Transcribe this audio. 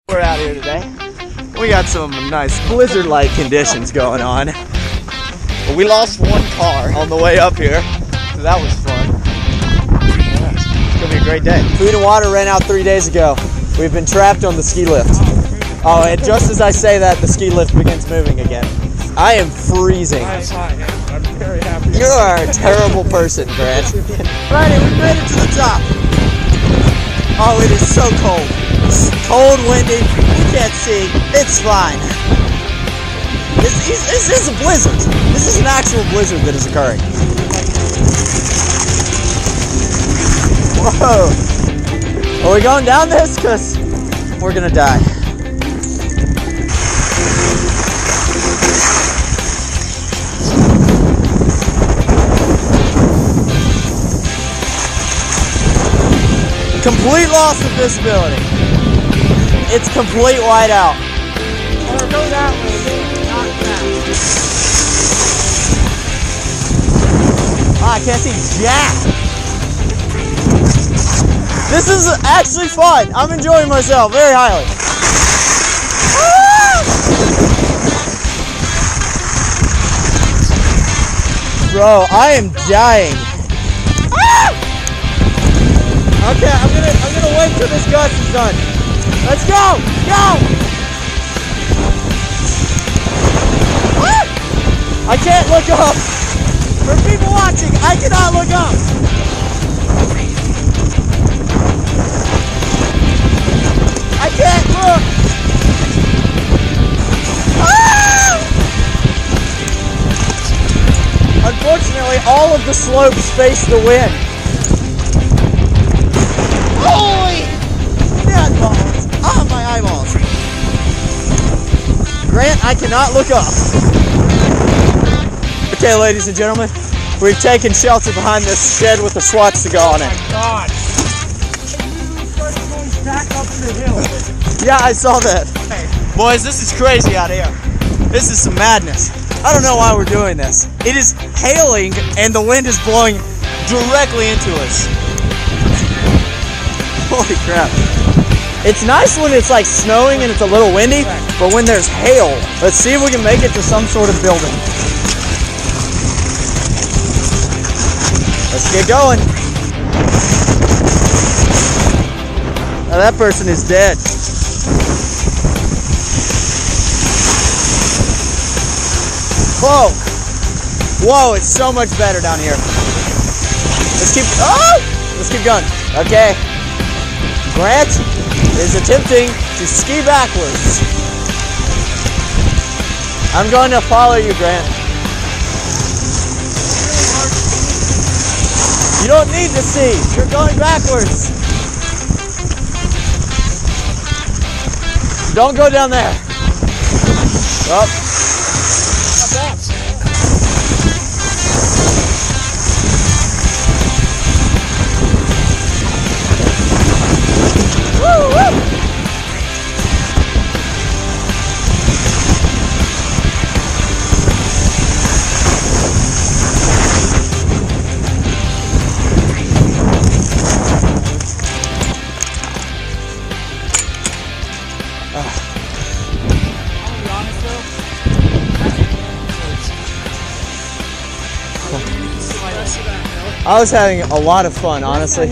We're out here today. We got some nice blizzard-like conditions going on. But we lost one car on the way up here, so that was fun. Yeah, it's gonna be a great day. Food and water ran out 3 days ago. We've been trapped on the ski lift. Oh, and just as I say that, the ski lift begins moving again. I am freezing. I'm very happy. You are a terrible person, Grant. Friday, we made it to the top. Oh, it is so cold. It's cold, windy, we can't see. It's fine. This is a blizzard. This is an actual blizzard that is occurring. Whoa. Are we going down this? Because we're going to die. Complete loss of visibility. It's complete whiteout. Or go that way, not that. I can't see jack. This is actually fun. I'm enjoying myself very highly. Bro, I am dying. Okay, I'm gonna wait till this gust is done. Let's go! Go! Woo! I can't look up. For people watching, I cannot look up. I can't look. Ah! Unfortunately, all of the slopes face the wind. Holy nutballs! Oh, my eyeballs! Grant, I cannot look up. Okay, ladies and gentlemen, we've taken shelter behind this shed with a swastika on it. Oh my God! Going back up the hill. Yeah, I saw that. Boys, this is crazy out here. This is some madness. I don't know why we're doing this. It is hailing and the wind is blowing directly into us. Holy crap. It's nice when it's like snowing and it's a little windy, but when there's hail, let's see if we can make it to some sort of building. Let's get going. Now that person is dead. Whoa. Whoa, it's so much better down here. Let's keep going. Okay. Grant is attempting to ski backwards. I'm going to follow you, Grant. You don't need to see. You're going backwards. Don't go down there. Up. I was having a lot of fun, honestly.